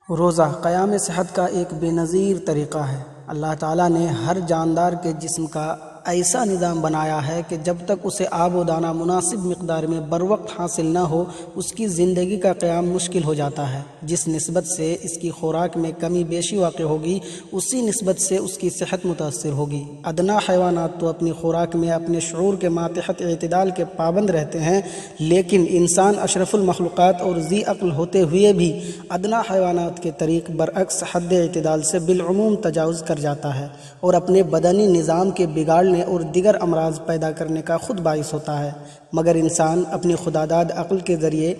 روزہ قیام صحت کا ایک بے نظیر طریقہ ہے۔ اللہ تعالیٰ نے ہر جاندار کے جسم کا ایسا نظام بنایا ہے کہ جب تک اسے آب و دانہ مناسب مقدار میں بروقت حاصل نہ ہو اس کی زندگی کا قیام مشکل ہو جاتا ہے۔ جس نسبت سے اس کی خوراک میں کمی بیشی واقع ہوگی اسی نسبت سے اس کی صحت متاثر ہوگی۔ ادنا حیوانات تو اپنی خوراک میں اپنے شعور کے ماتحت اعتدال کے پابند رہتے ہیں، لیکن انسان اشرف المخلوقات اور ذی عقل ہوتے ہوئے بھی ادنا حیوانات کے طریق برعکس حد اعتدال سے بالعموم تجاوز کر جاتا ہے اور اپنے بدنی نظام کے بگاڑنے اور دیگر امراض پیدا کرنے کا خود باعث ہوتا ہے۔ مگر انسان اپنی خداداد عقل کے ذریعے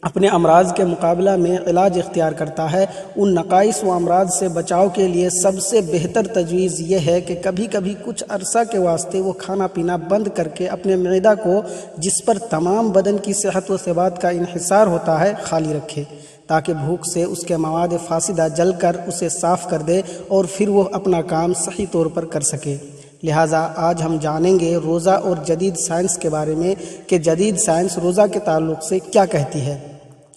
اپنے امراض کے مقابلہ میں علاج اختیار کرتا ہے۔ ان نقائص و امراض سے بچاؤ کے لیے سب سے بہتر تجویز یہ ہے کہ کبھی کبھی کچھ عرصہ کے واسطے وہ کھانا پینا بند کر کے اپنے معدہ کو، جس پر تمام بدن کی صحت و ثبات کا انحصار ہوتا ہے، خالی رکھے، تاکہ بھوک سے اس کے مواد فاسدہ جل کر اسے صاف کر دے اور پھر وہ اپنا کام صحیح طور پر کر سکے۔ لہٰذا آج ہم جانیں گے روزہ اور جدید سائنس کے بارے میں کہ جدید سائنس روزہ کے تعلق سے کیا کہتی ہے۔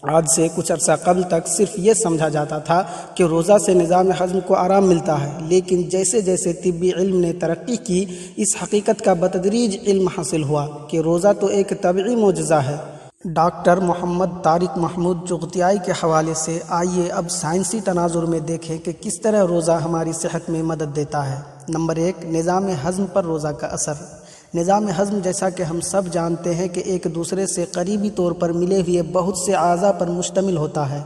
آج سے کچھ عرصہ قبل تک صرف یہ سمجھا جاتا تھا کہ روزہ سے نظام ہضم کو آرام ملتا ہے، لیکن جیسے جیسے طبی علم نے ترقی کی اس حقیقت کا بتدریج علم حاصل ہوا کہ روزہ تو ایک طبعی معجزہ ہے۔ ڈاکٹر محمد طارق محمود چغتیائی کے حوالے سے آئیے اب سائنسی تناظر میں دیکھیں کہ کس طرح روزہ ہماری صحت میں مدد دیتا ہے۔ نمبر 1، نظام ہضم پر روزہ کا اثر۔ نظام ہضم جیسا کہ ہم سب جانتے ہیں کہ ایک دوسرے سے قریبی طور پر ملے ہوئے بہت سے اعضاء پر مشتمل ہوتا ہے۔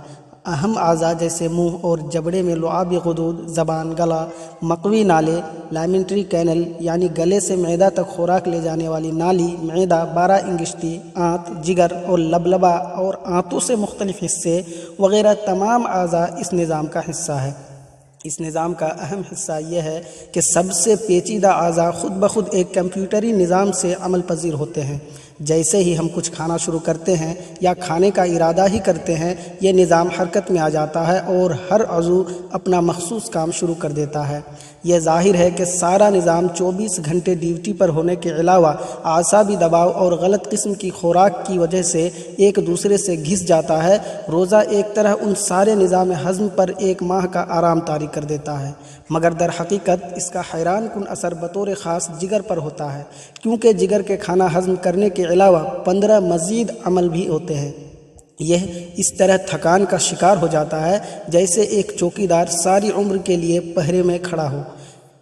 اہم اعضاء جیسے منہ اور جبڑے میں لعابی غدود، زبان، گلا، مقوی نالے، لائمنٹری کینل یعنی گلے سے معدہ تک خوراک لے جانے والی نالی، معدہ، 12 انگشتی، آنت، جگر اور لبلبہ اور آنتوں سے مختلف حصے وغیرہ تمام اعضاء اس نظام کا حصہ ہے۔ اس نظام کا اہم حصہ یہ ہے کہ سب سے پیچیدہ اعضاء خود بخود ایک کمپیوٹری نظام سے عمل پذیر ہوتے ہیں۔ جیسے ہی ہم کچھ کھانا شروع کرتے ہیں یا کھانے کا ارادہ ہی کرتے ہیں، یہ نظام حرکت میں آ جاتا ہے اور ہر عضو اپنا مخصوص کام شروع کر دیتا ہے۔ یہ ظاہر ہے کہ سارا نظام 24 گھنٹے ڈیوٹی پر ہونے کے علاوہ اعصابی دباؤ اور غلط قسم کی خوراک کی وجہ سے ایک دوسرے سے گھس جاتا ہے۔ روزہ ایک طرح ان سارے نظام ہضم پر ایک ماہ کا آرام طاری کر دیتا ہے، مگر در حقیقت اس کا حیران کن اثر بطور خاص جگر پر ہوتا ہے، کیونکہ جگر کے کھانا ہضم کرنے کے علاوہ 15 مزید عمل بھی ہوتے ہیں۔ یہ اس طرح تھکان کا شکار ہو جاتا ہے جیسے ایک چوکیدار ساری عمر کے لیے پہرے میں کھڑا ہو۔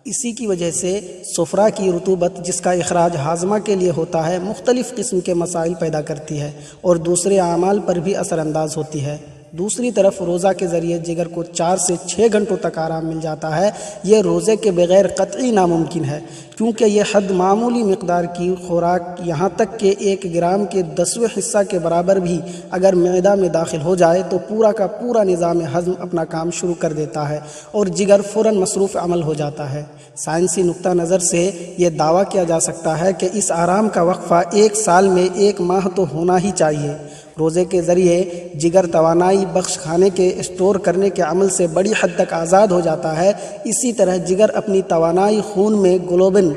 اسی کی وجہ سے سفرہ کی رطوبت جس کا اخراج ہاضمہ کے لیے ہوتا ہے مختلف قسم کے مسائل پیدا کرتی ہے اور دوسرے اعمال پر بھی اثر انداز ہوتی ہے۔ دوسری طرف روزہ کے ذریعے جگر کو 4 سے 6 گھنٹوں تک آرام مل جاتا ہے۔ یہ روزے کے بغیر قطعی ناممکن ہے، کیونکہ یہ حد معمولی مقدار کی خوراک یہاں تک کہ 1 گرام کے 10واں حصہ کے برابر بھی اگر معدہ میں داخل ہو جائے تو پورا کا پورا نظام ہضم اپنا کام شروع کر دیتا ہے اور جگر فوراً مصروف عمل ہو جاتا ہے۔ سائنسی نقطہ نظر سے یہ دعویٰ کیا جا سکتا ہے کہ اس آرام کا وقفہ 1 سال میں 1 ماہ تو ہونا ہی چاہیے۔ روزے کے ذریعے جگر توانائی بخش کھانے کے اسٹور کرنے کے عمل سے بڑی حد تک آزاد ہو جاتا ہے۔ اسی طرح جگر اپنی توانائی خون میں گلوبن،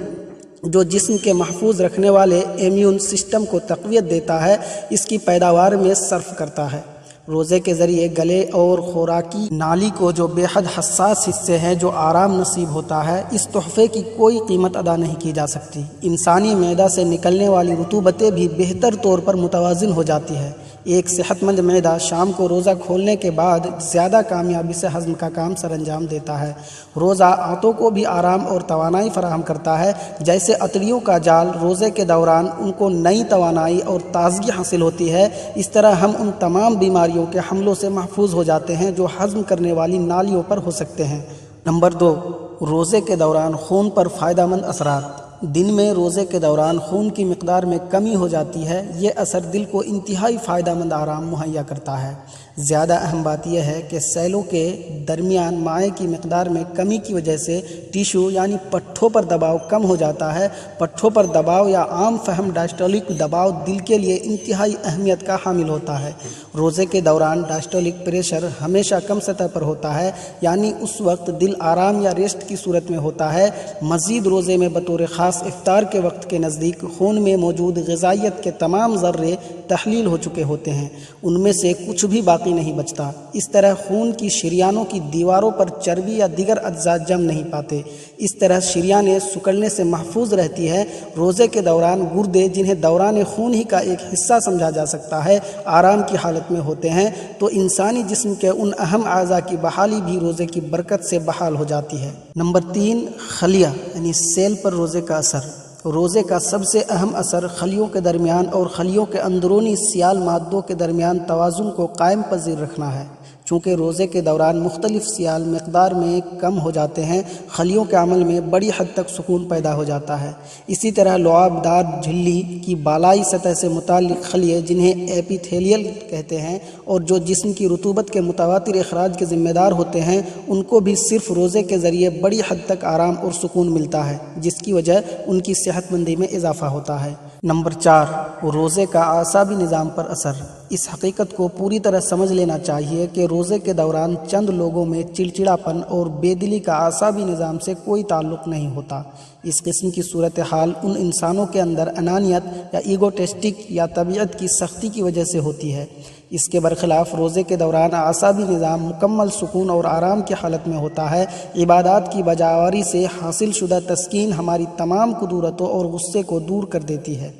جو جسم کے محفوظ رکھنے والے ایمیون سسٹم کو تقویت دیتا ہے، اس کی پیداوار میں صرف کرتا ہے۔ روزے کے ذریعے گلے اور خوراکی نالی کو جو بے حد حساس حصے ہیں جو آرام نصیب ہوتا ہے، اس تحفے کی کوئی قیمت ادا نہیں کی جا سکتی۔ انسانی معدہ سے نکلنے والی رطوبتیں بھی بہتر طور پر متوازن ہو جاتی ہے۔ ایک صحت مند معدہ شام کو روزہ کھولنے کے بعد زیادہ کامیابی سے ہضم کا کام سر انجام دیتا ہے۔ روزہ آنتوں کو بھی آرام اور توانائی فراہم کرتا ہے۔ جیسے عطریوں کا جال روزے کے دوران ان کو نئی توانائی اور تازگی حاصل ہوتی ہے، اس طرح ہم ان تمام بیماریوں کے حملوں سے محفوظ ہو جاتے ہیں جو ہضم کرنے والی نالیوں پر ہو سکتے ہیں۔ نمبر 2، روزے کے دوران خون پر فائدہ مند اثرات۔ دن میں روزے کے دوران خون کی مقدار میں کمی ہو جاتی ہے۔ یہ اثر دل کو انتہائی فائدہ مند آرام مہیا کرتا ہے۔ زیادہ اہم بات یہ ہے کہ سیلوں کے درمیان مائع کی مقدار میں کمی کی وجہ سے ٹیشو یعنی پٹھوں پر دباؤ کم ہو جاتا ہے۔ پٹھوں پر دباؤ یا عام فہم ڈائسٹولک دباؤ دل کے لیے انتہائی اہمیت کا حامل ہوتا ہے۔ روزے کے دوران ڈائسٹولک پریشر ہمیشہ کم سطح پر ہوتا ہے، یعنی اس وقت دل آرام یا ریسٹ کی صورت میں ہوتا ہے۔ مزید روزے میں بطور خاص افطار کے وقت کے نزدیک خون میں موجود غذائیت کے تمام ذرے تحلیل ہو چکے ہوتے ہیں، ان میں سے کچھ بھی باقی باقی نہیں بچتا۔ اس طرح خون کی شریانوں کی دیواروں پر چربی یا دیگر اجزاء جم نہیں پاتے۔ اس طرح شریانیں سکڑنے سے محفوظ رہتی ہے۔ روزے کے دوران گردے، جنہیں دوران خون ہی کا ایک حصہ سمجھا جا سکتا ہے، آرام کی حالت میں ہوتے ہیں، تو انسانی جسم کے ان اہم اعضاء کی بحالی بھی روزے کی برکت سے بحال ہو جاتی ہے۔ نمبر 3، خلیہ یعنی سیل پر روزے کا اثر۔ روزے کا سب سے اہم اثر خلیوں کے درمیان اور خلیوں کے اندرونی سیال مادوں کے درمیان توازن کو قائم پذیر رکھنا ہے۔ چونکہ روزے کے دوران مختلف سیال مقدار میں کم ہو جاتے ہیں، خلیوں کے عمل میں بڑی حد تک سکون پیدا ہو جاتا ہے۔ اسی طرح لعاب دار جھلی کی بالائی سطح سے متعلق خلیے، جنہیں ایپیتھیلیل کہتے ہیں اور جو جسم کی رطوبت کے متواتر اخراج کے ذمہ دار ہوتے ہیں، ان کو بھی صرف روزے کے ذریعے بڑی حد تک آرام اور سکون ملتا ہے، جس کی وجہ ان کی صحت مندی میں اضافہ ہوتا ہے۔ نمبر 4، روزے کا اعصابی نظام پر اثر۔ اس حقیقت کو پوری طرح سمجھ لینا چاہیے کہ روزے کے دوران چند لوگوں میں چڑچڑاپن اور بے دلی کا اعصابی نظام سے کوئی تعلق نہیں ہوتا۔ اس قسم کی صورتحال ان انسانوں کے اندر انانیت یا ایگوٹسٹک یا طبیعت کی سختی کی وجہ سے ہوتی ہے۔ اس کے برخلاف روزے کے دوران اعصابی نظام مکمل سکون اور آرام کی حالت میں ہوتا ہے۔ عبادات کی بجاوری سے حاصل شدہ تسکین ہماری تمام کدورتوں اور غصے کو دور کر دیتی ہے۔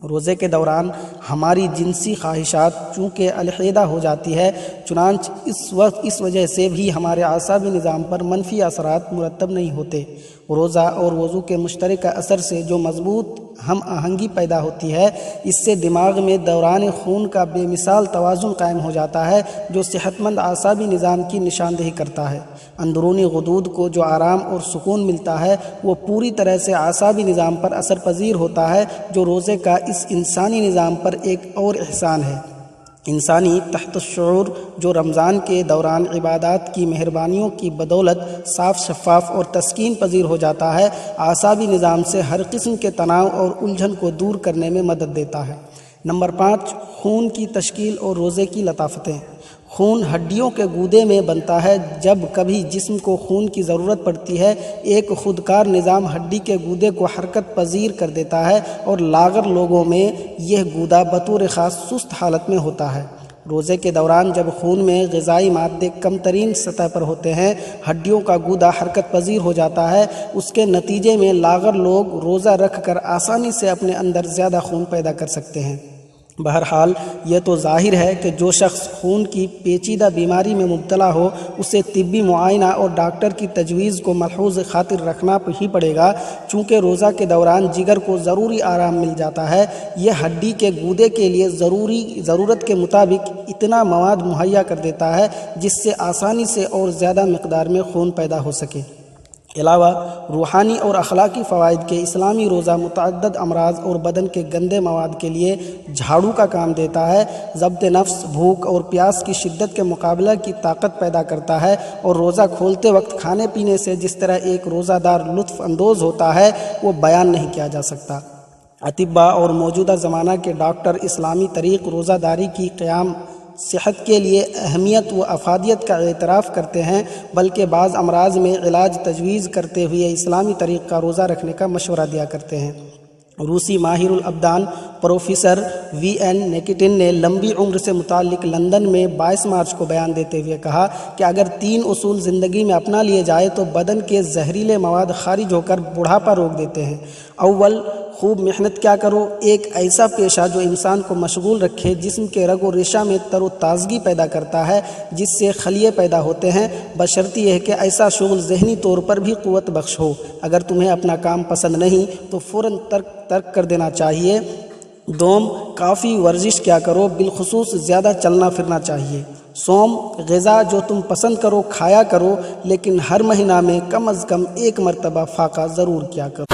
روزے کے دوران ہماری جنسی خواہشات چونکہ علیحدہ ہو جاتی ہے، چنانچہ اس وجہ سے بھی ہمارے اعصابی نظام پر منفی اثرات مرتب نہیں ہوتے۔ روزہ اور وضو کے مشترکہ اثر سے جو مضبوط ہم آہنگی پیدا ہوتی ہے، اس سے دماغ میں دوران خون کا بے مثال توازن قائم ہو جاتا ہے، جو صحت مند اعصابی نظام کی نشاندہی کرتا ہے۔ اندرونی غدود کو جو آرام اور سکون ملتا ہے، وہ پوری طرح سے اعصابی نظام پر اثر پذیر ہوتا ہے، جو روزے کا اس انسانی نظام پر ایک اور احسان ہے۔ انسانی تحت الشعور جو رمضان کے دوران عبادات کی مہربانیوں کی بدولت صاف شفاف اور تسکین پذیر ہو جاتا ہے، اعصابی نظام سے ہر قسم کے تناؤ اور الجھن کو دور کرنے میں مدد دیتا ہے۔ نمبر 5، خون کی تشکیل اور روزے کی لطافتیں۔ خون ہڈیوں کے گودے میں بنتا ہے۔ جب کبھی جسم کو خون کی ضرورت پڑتی ہے، ایک خودکار نظام ہڈی کے گودے کو حرکت پذیر کر دیتا ہے، اور لاغر لوگوں میں یہ گودا بطور خاص سست حالت میں ہوتا ہے۔ روزے کے دوران جب خون میں غذائی مادے کم ترین سطح پر ہوتے ہیں، ہڈیوں کا گودا حرکت پذیر ہو جاتا ہے۔ اس کے نتیجے میں لاغر لوگ روزہ رکھ کر آسانی سے اپنے اندر زیادہ خون پیدا کر سکتے ہیں۔ بہرحال یہ تو ظاہر ہے کہ جو شخص خون کی پیچیدہ بیماری میں مبتلا ہو، اسے طبی معائنہ اور ڈاکٹر کی تجویز کو ملحوظ خاطر رکھنا ہی پڑے گا۔ چونکہ روزہ کے دوران جگر کو ضروری آرام مل جاتا ہے، یہ ہڈی کے گودے کے لیے ضرورت کے مطابق اتنا مواد مہیا کر دیتا ہے جس سے آسانی سے اور زیادہ مقدار میں خون پیدا ہو سکے۔ علاوہ روحانی اور اخلاقی فوائد کے اسلامی روزہ متعدد امراض اور بدن کے گندے مواد کے لیے جھاڑو کا کام دیتا ہے، ضبط نفس، بھوک اور پیاس کی شدت کے مقابلہ کی طاقت پیدا کرتا ہے، اور روزہ کھولتے وقت کھانے پینے سے جس طرح ایک روزہ دار لطف اندوز ہوتا ہے، وہ بیان نہیں کیا جا سکتا۔ اطباء اور موجودہ زمانہ کے ڈاکٹر اسلامی طریق روزہ داری کی قیام صحت کے لیے اہمیت و افادیت کا اعتراف کرتے ہیں، بلکہ بعض امراض میں علاج تجویز کرتے ہوئے اسلامی طریق کا روزہ رکھنے کا مشورہ دیا کرتے ہیں۔ روسی ماہر الابدان پروفیسر وی این نیکٹن نے لمبی عمر سے متعلق لندن میں 22 مارچ کو بیان دیتے ہوئے کہا کہ اگر 3 اصول زندگی میں اپنا لیے جائے تو بدن کے زہریلے مواد خارج ہو کر بڑھاپا روک دیتے ہیں۔ اول، خوب محنت کیا کرو۔ ایک ایسا پیشہ جو انسان کو مشغول رکھے، جسم کے رگ و ریشہ میں تر و تازگی پیدا کرتا ہے، جس سے خلیے پیدا ہوتے ہیں، بشرطی یہ کہ ایسا شغل ذہنی طور پر بھی قوت بخش ہو۔ اگر تمہیں اپنا کام پسند نہیں تو فوراً ترک کر دینا چاہیے۔ دوم، کافی ورزش کیا کرو، بالخصوص زیادہ چلنا پھرنا چاہیے۔ سوم، غذا جو تم پسند کرو کھایا کرو، لیکن ہر مہینہ میں کم از کم 1 مرتبہ فاقہ ضرور کیا کرو۔